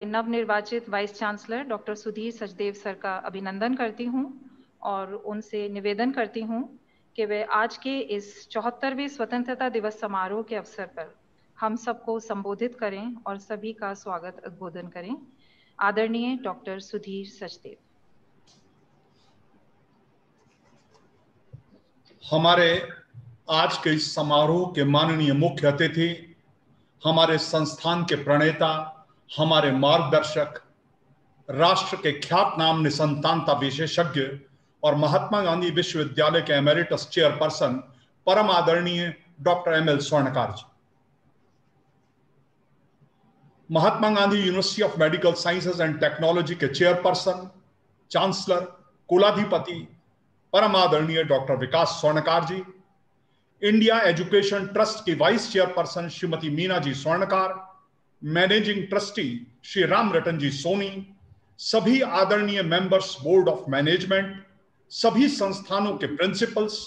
नवनिर्वाचित vice chancellor doctor Sudhir Sachdev sir का अभिनंदन करती हूं और उनसे निवेदन करती हूं कि वे आज के इस 74वें स्वतंत्रता दिवस समारोह के अवसर पर हम सबको संबोधित करें और सभी का स्वागत उद्बोधन करें। आदरणीय डॉक्टर सुधीर सचदेव। हमारे आज के इस समारोह के माननीय मुख्य अतिथि, हमारे संस्थान के प्रणेता, हमारे मार्गदर्शक, राष्ट्र के ख्यातनाम निसंतानता विशेषज्ञ और महात्मा गांधी विश्वविद्यालय के एमेरिटस चेयरपर्सन परम आदरणीय doctor ML Swarnkar ji, Mahatma Gandhi university of medical sciences and technology के चेयरपर्सन, चांसलर, कुलाधिपति परम आदरणीय doctor Vikas Swarnkar ji, India education trust की vice chairperson Shrimati Meena ji Swarnkar, managing trustee Shri Ram Ratan ji Soni, सभी आदरणीय मेंबर्स बोर्ड ऑफ मैनेजमेंट, सभी संस्थानों के प्रिंसिपल्स,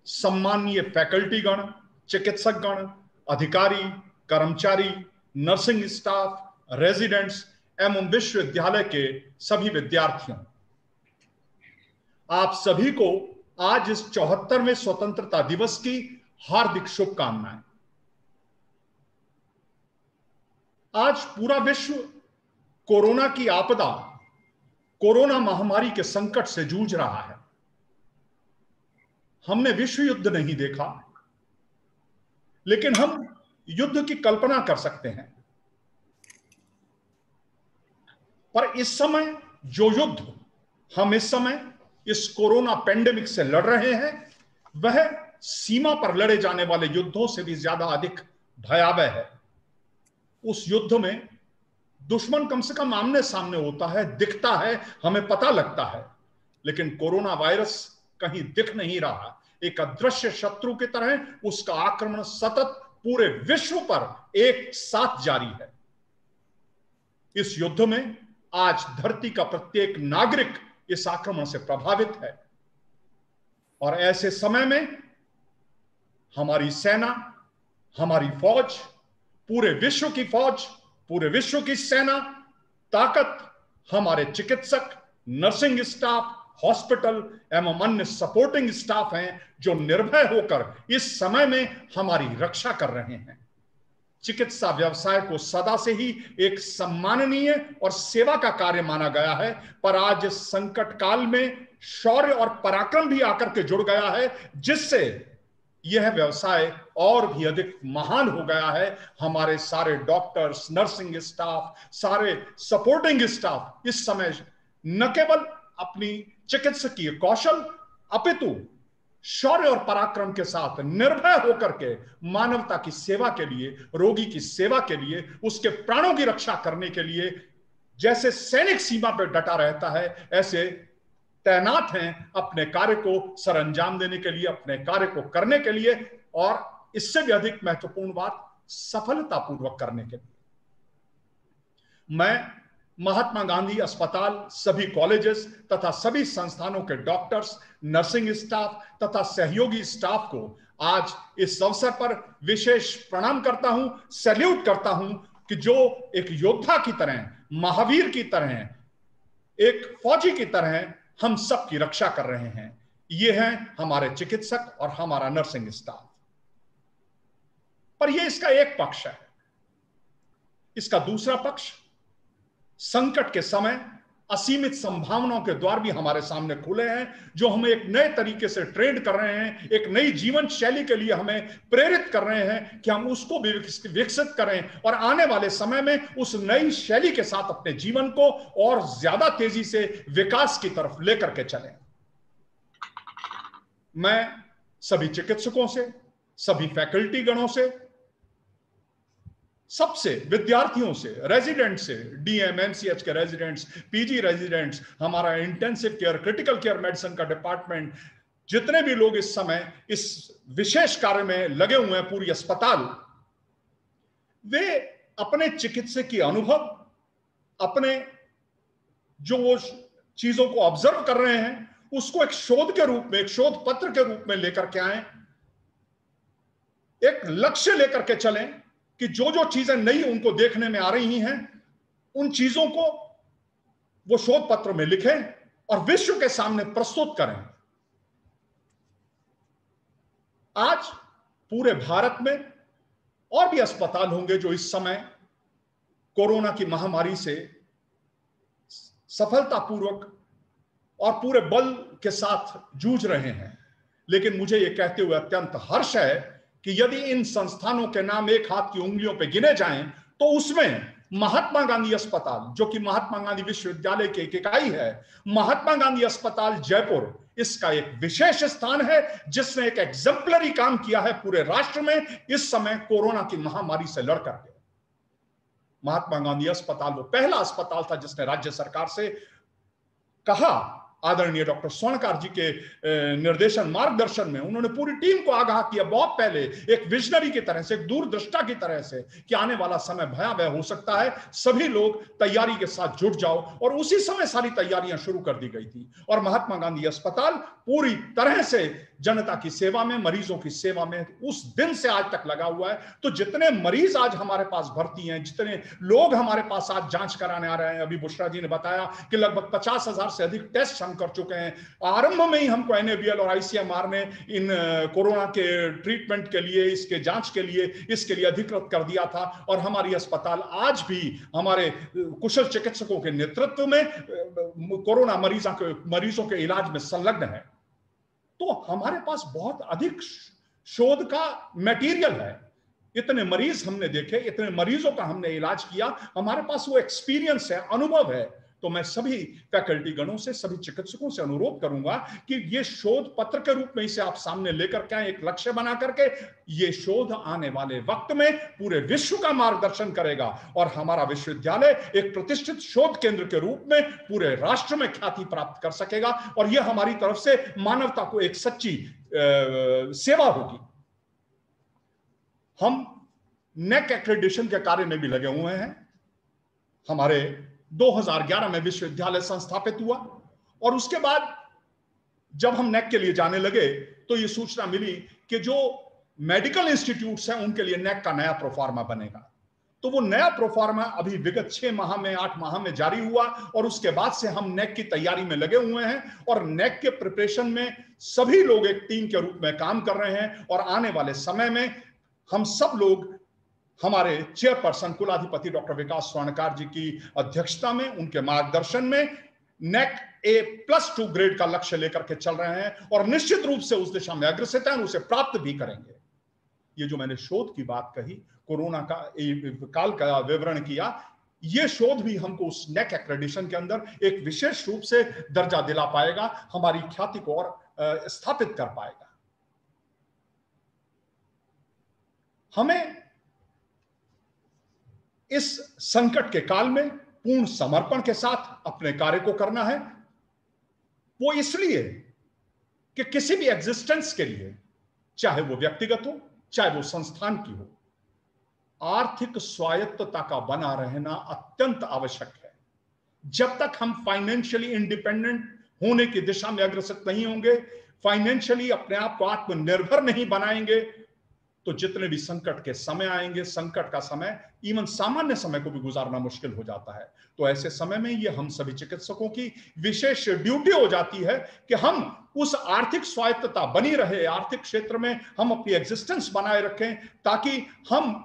सम्माननीय फैकल्टीगण, चिकित्सकगण, अधिकारी, कर्मचारी, नर्सिंग स्टाफ, रेजिडेंट्स एवं विश्वविद्यालय के सभी विद्यार्थियों, आप सभी को आज इस 74वें स्वतंत्रता दिवस की हार्दिक शुभकामनाएं। आज पूरा विश्व कोरोना की आपदा, कोरोना महामारी के संकट से जूझ रहा है। हमने विश्व युद्ध नहीं देखा, लेकिन हम युद्ध की कल्पना कर सकते हैं। पर इस समय जो युद्ध हम इस समय इस कोरोना पेंडेमिक से लड़ रहे हैं, वह सीमा पर लड़े जाने वाले युद्धों से भी ज्यादा अधिक भयावह है। उस युद्ध में दुश्मन कम से कम आमने सामने होता है, दिखता है, हमें पता लगता है, लेकिन कोरोना वायरस कहीं दिख नहीं रहा। एक अदृश्य शत्रु की तरह उसका आक्रमण सतत पूरे विश्व पर एक साथ जारी है। इस युद्ध में आज धरती का प्रत्येक नागरिक इस आक्रमण से प्रभावित है और ऐसे समय में हमारी सेना, हमारी फौज, पूरे विश्व की फौज, पूरे विश्व की सेना, ताकत, हमारे चिकित्सक, नर्सिंग स्टाफ, हॉस्पिटल एवं अन्य सपोर्टिंग स्टाफ हैं जो निर्भय होकर इस समय में हमारी रक्षा कर रहे हैं। चिकित्सा व्यवसाय को सदा से ही एक सम्माननीय और सेवा का कार्य माना गया है, पर आज इस संकट काल में शौर्य और पराक्रम भी आकर के जुड़ गया है, जिससे यह व्यवसाय और भी अधिक महान हो गया है। हमारे सारे डॉक्टर्स, नर्सिंग स्टाफ, सारे सपोर्टिंग स्टाफ इस समय न केवल अपनी चिकित्सकीय कौशल अपितु शौर्य और पराक्रम के साथ निर्भय होकर के मानवता की सेवा के लिए, रोगी की सेवा के लिए, उसके प्राणों की रक्षा करने के लिए जैसे सैनिक सीमा पर डटा रहता है, ऐसे तैनात हैं अपने कार्य को सरअंजाम देने के लिए, अपने कार्य को करने के लिए और इससे भी अधिक महत्वपूर्ण बात, सफलतापूर्वक करने के लिए। मैं महात्मा गांधी अस्पताल, सभी कॉलेजेस तथा सभी संस्थानों के डॉक्टर्स, नर्सिंग स्टाफ तथा सहयोगी स्टाफ को आज इस अवसर पर विशेष प्रणाम करता हूं, सैल्यूट करता हूं कि जो एक योद्धा की तरह, महावीर की तरह, एक फौजी की तरह हम सब की रक्षा कर रहे हैं। ये हैं हमारे चिकित्सक और हमारा नर्सिंग स्टाफ। पर यह इसका एक पक्ष है। इसका दूसरा पक्ष, संकट के समय असीमित संभावनाओं के द्वार भी हमारे सामने खुले हैं, जो हमें एक नए तरीके से ट्रेन कर रहे हैं, एक नई जीवन शैली के लिए हमें प्रेरित कर रहे हैं कि हम उसको भी विकसित करें और आने वाले समय में उस नई शैली के साथ अपने जीवन को और ज्यादा तेजी से विकास की तरफ लेकर के चलें। मैं सभी चिकित्सकों से, सभी फैकल्टी गणों से, सबसे, विद्यार्थियों से, रेजिडेंट से, डीएम एमसीएच के रेजिडेंट्स, पीजी रेजिडेंट्स, हमारा intensive care, critical care medicine का डिपार्टमेंट, जितने भी लोग इस समय इस विशेष कार्य में लगे हुए हैं, पूरी अस्पताल, वे अपने चिकित्सकीय अनुभव, अपने जो वो चीजों को ऑब्जर्व कर रहे हैं, उसको एक शोध के रूप में, एक शोध पत्र के रूप में लेकर के आए, एक लक्ष्य लेकर के चलें कि जो जो चीजें नई उनको देखने में आ रही हैं, उन चीजों को वो शोध पत्र में लिखें और विश्व के सामने प्रस्तुत करें। आज पूरे भारत में और भी अस्पताल होंगे जो इस समय कोरोना की महामारी से सफलतापूर्वक और पूरे बल के साथ जूझ रहे हैं, लेकिन मुझे यह कहते हुए अत्यंत हर्ष है कि यदि इन संस्थानों के नाम एक हाथ की उंगलियों पर गिने जाएं तो उसमें महात्मा गांधी अस्पताल, जो कि महात्मा गांधी विश्वविद्यालय की एक इकाई है, महात्मा गांधी अस्पताल जयपुर, इसका एक विशेष स्थान है, जिसने एक एग्जाम्पलरी काम किया है पूरे राष्ट्र में इस समय कोरोना की महामारी से लड़कर के। महात्मा गांधी अस्पताल वो पहला अस्पताल था जिसने राज्य सरकार से कहा, आदरणीय डॉक्टर स्वर्णकार जी के निर्देशन मार्गदर्शन में उन्होंने पूरी टीम को आगाह किया बहुत पहले, एक विजनरी की तरह से, एक दूरदृष्टा की तरह से, कि आने वाला समय भयावह हो सकता है, सभी लोग तैयारी के साथ जुट जाओ, और उसी समय सारी तैयारियां शुरू कर दी गई थी। और महात्मा गांधी अस्पताल पूरी तरह से जनता की सेवा में, मरीजों की सेवा में उस दिन से आज तक लगा हुआ है। तो जितने मरीज आज हमारे पास भर्ती हैं, जितने लोग हमारे पास आज जांच कराने आ रहे हैं, अभी बुशरा जी ने बताया कि लगभग 50,000 से अधिक टेस्ट हम कर चुके हैं। आरंभ में ही हमको NABL और ICMR ने इन कोरोना के ट्रीटमेंट के लिए, इसके जांच के लिए, इसके लिए अधिकृत कर दिया था, और हमारी अस्पताल आज भी हमारे कुशल चिकित्सकों के नेतृत्व में कोरोना मरीजों के इलाज में संलग्न है। तो हमारे पास बहुत अधिक शोध का मटेरियल है, इतने मरीज हमने देखे, इतने मरीजों का हमने इलाज किया, हमारे पास वो एक्सपीरियंस है, अनुभव है। तो मैं सभी फैकल्टी गणों से, सभी चिकित्सकों से अनुरोध करूंगा कि ये शोध पत्र के रूप में इसे आप सामने लेकर के एक लक्ष्य बना करके, ये शोध आने वाले वक्त में पूरे विश्व का मार्गदर्शन करेगा, और हमारा विश्वविद्यालय एक प्रतिष्ठित शोध केंद्र के रूप में पूरे राष्ट्र में ख्याति प्राप्त कर सकेगा, और यह हमारी तरफ से मानवता को एक सच्ची सेवा होगी। हम नेक एक्रेडिटेशन के कार्य में भी लगे हुए हैं। हमारे 2011 में विश्वविद्यालय संस्थापित हुआ, और उसके बाद जब हम नेक के लिए जाने लगे तो यह सूचना मिली कि जो मेडिकल इंस्टीट्यूट्स हैं उनके लिए नेक का नया प्रोफार्मा बनेगा। तो वो नया प्रोफार्मा अभी विगत 6 माह में, 8 माह में जारी हुआ, और उसके बाद से हम नेक की तैयारी में लगे हुए हैं, और नेक के प्रिपरेशन में सभी लोग एक टीम के रूप में काम कर रहे हैं। और आने वाले समय में हम सब लोग हमारे चेयरपर्सन कुलाधिपति डॉक्टर विकास स्वर्णकार जी की अध्यक्षता में, उनके मार्गदर्शन में नेक A+2 ग्रेड का लक्ष्य लेकर के चल रहे हैं, और निश्चित रूप से उस दिशा में अग्रसर हैं, उसे प्राप्त भी करेंगे। ये जो मैंने शोध की बात कही, कोरोना का काल का विवरण किया, ये शोध भी हमको उस नेक एक्रेडिटेशन के अंदर एक विशेष रूप से दर्जा दिला पाएगा, हमारी ख्याति को और स्थापित कर पाएगा। हमें इस संकट के काल में पूर्ण समर्पण के साथ अपने कार्य को करना है। वो इसलिए कि किसी भी एग्जिस्टेंस के लिए, चाहे वो व्यक्तिगत हो, चाहे वो संस्थान की हो, आर्थिक स्वायत्तता का बना रहना अत्यंत आवश्यक है। जब तक हम फाइनेंशियली इंडिपेंडेंट होने की दिशा में अग्रसर नहीं होंगे, फाइनेंशियली अपने आप को आत्मनिर्भर नहीं बनाएंगे, तो जितने भी संकट के समय आएंगे, संकट का समय इवन सामान्य समय को भी गुजारना मुश्किल हो जाता है। तो ऐसे समय में ये हम सभी चिकित्सकों की विशेष ड्यूटी हो जाती है कि हम उस आर्थिक स्वायत्तता बनी रहे, आर्थिक क्षेत्र में हम अपनी एग्जिस्टेंस बनाए रखें, ताकि हम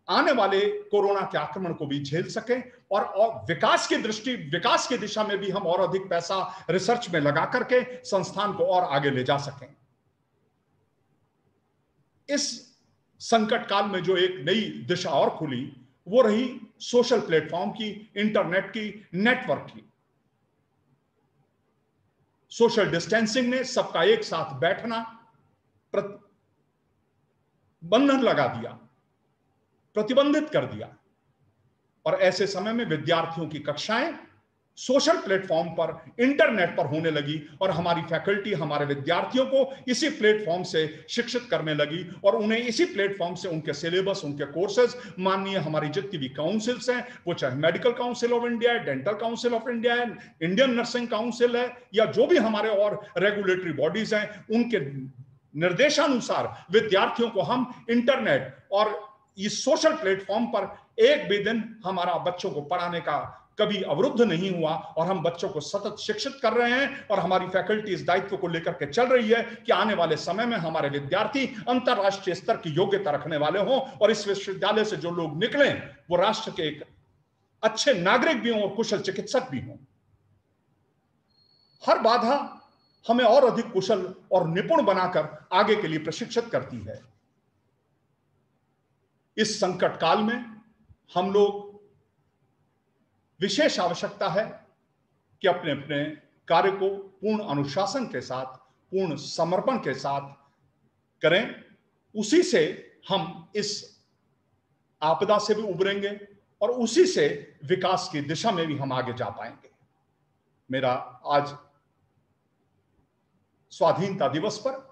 आने वाले कोरोना के आक्रमण को भी झेल सकें, और विकास की दिशा में भी हम और अधिक पैसा रिसर्च में लगा करके संस्थान को और आगे ले जा सकें। इस संकट काल में जो एक नई दिशा और खुली, वो रही सोशल प्लेटफॉर्म की, इंटरनेट की, नेटवर्क की। सोशल डिस्टेंसिंग ने सबका एक साथ बैठना बंधन लगा दिया, प्रतिबंधित कर दिया, और ऐसे समय में विद्यार्थियों की कक्षाएं सोशल प्लेटफॉर्म पर, इंटरनेट पर होने लगी, और हमारी फैकल्टी हमारे विद्यार्थियों को इसी प्लेटफॉर्म से शिक्षित करने लगी, और उन्हें इसी प्लेटफॉर्म से उनके सिलेबस, उनके कोर्सेज, माननीय हमारी जितनी भी काउंसिल्स हैं, वो चाहे मेडिकल काउंसिल ऑफ इंडिया है, डेंटल काउंसिल ऑफ इंडिया है, इंडियन नर्सिंग काउंसिल है, या जो भी हमारे और रेगुलेटरी बॉडीज हैं, उनके निर्देशानुसार विद्यार्थियों को हम इंटरनेट और इस सोशल प्लेटफॉर्म पर एक भी दिन हमारा बच्चों को पढ़ाने का कभी अवरुद्ध नहीं हुआ और हम बच्चों को सतत शिक्षित कर रहे हैं और हमारी फैकल्टी इस दायित्व को लेकर के चल रही है कि आने वाले समय में हमारे विद्यार्थी अंतरराष्ट्रीय स्तर की योग्यता रखने वाले हों और इस विश्वविद्यालय से जो लोग निकलें वो राष्ट्र के एक अच्छे नागरिक भी हों और कुशल चिकित्सक भी हों। हर बाधा हमें और अधिक कुशल और निपुण बनाकर आगे के लिए प्रशिक्षित करती है। इस संकट काल में हम लोग विशेष आवश्यकता है कि अपने अपने कार्य को पूर्ण अनुशासन के साथ, पूर्ण समर्पण के साथ करें। उसी से हम इस आपदा से भी उबरेंगे और उसी से विकास की दिशा में भी हम आगे जा पाएंगे। मेरा आज स्वाधीनता दिवस पर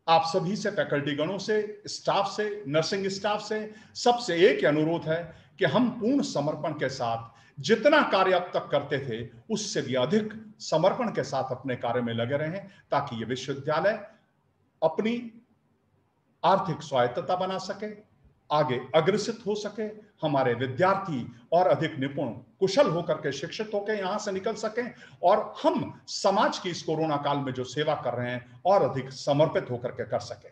आप सभी से, फैकल्टी गणों से, स्टाफ से, नर्सिंग स्टाफ से, सबसे एक ही अनुरोध है कि हम पूर्ण समर्पण के साथ जितना कार्य अब तक करते थे उससे भी अधिक समर्पण के साथ अपने कार्य में लगे रहें, ताकि ये विश्वविद्यालय अपनी आर्थिक स्वायत्तता बना सके, आगे अग्रसित हो सके, हमारे विद्यार्थी और अधिक निपुण कुशल होकर के शिक्षित होकर यहां से निकल सकें और हम समाज की इस कोरोना काल में जो सेवा कर रहे हैं और अधिक समर्पित होकर के कर सकें।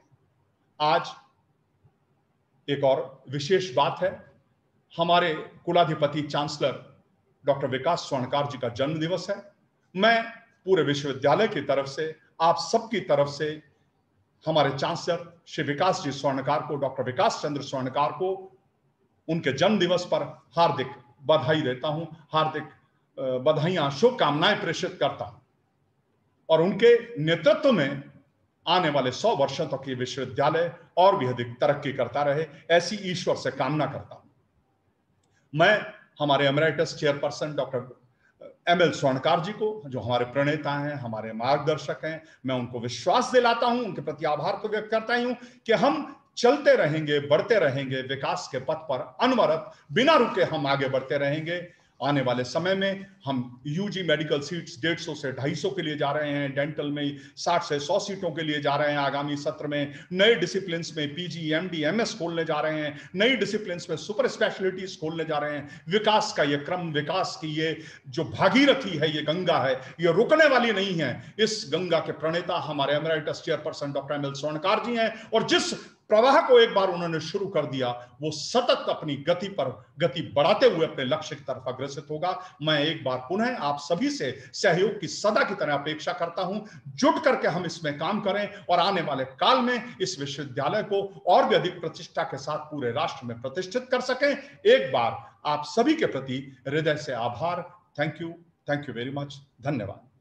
आज एक और विशेष बात है, हमारे कुलाधिपति चांसलर डॉक्टर विकास स्वर्णकार जी का जन्म दिवस है। मैं पूरे विश्वविद्यालय की तरफ से, आप सबकी तरफ से हमारे चांसलर श्री विकास जी स्वर्णकार को, डॉक्टर विकास चंद्र स्वर्णकार को उनके जन्म दिवस पर हार्दिक बधाई देता हूं, हार्दिक बधाइयां, शुभकामनाएं प्रेषित करता हूं और उनके नेतृत्व में आने वाले 100 वर्षों तक ये विश्वविद्यालय और भी अधिक तरक्की करता रहे, ऐसी ईश्वर से कामना करता हूं। मैं हमारे एमरेटस चेयरपर्सन डॉक्टर एमएल स्वर्णकार जी को, जो हमारे प्रणेता हैं, हमारे मार्गदर्शक हैं, मैं उनको विश्वास दिलाता हूं, उनके प्रति आभार को व्यक्त करता हूं कि हम चलते रहेंगे, बढ़ते रहेंगे, विकास के पथ पर अनवरत बिना रुके हम आगे बढ़ते रहेंगे। आने वाले समय में हम यूजी मेडिकल सीट्स 150 से 250 के लिए जा रहे हैं, डेंटल में 60 से 100 सीटों के लिए जा रहे हैं। आगामी सत्र में नए डिसिप्लिन्स में पीजी, एमडी, एमएस खोलने जा रहे हैं, नई डिसिप्लिन्स में सुपर स्पेशलिटीज खोलने जा रहे हैं। विकास का ये क्रम, विकास की ये जो भागीरथी है, ये गंगा है, ये रुकने वाली नहीं है। इस गंगा के प्रणेता हमारे एमरेटस चेयरपर्सन डॉक्टर एमएल स्वर्णकार जी हैं और जिस प्रवाह को एक बार उन्होंने शुरू कर दिया वो सतत अपनी गति बढ़ाते हुए अपने लक्ष्य की तरफ अग्रसित होगा। मैं एक बार पुनः आप सभी से सहयोग की सदा की तरह अपेक्षा करता हूं, जुट करके हम इसमें काम करें और आने वाले काल में इस विश्वविद्यालय को और भी अधिक प्रतिष्ठा के साथ पूरे राष्ट्र में प्रतिष्ठित कर सकें। एक बार आप सभी के प्रति हृदय से आभार। Thank you very much. धन्यवाद।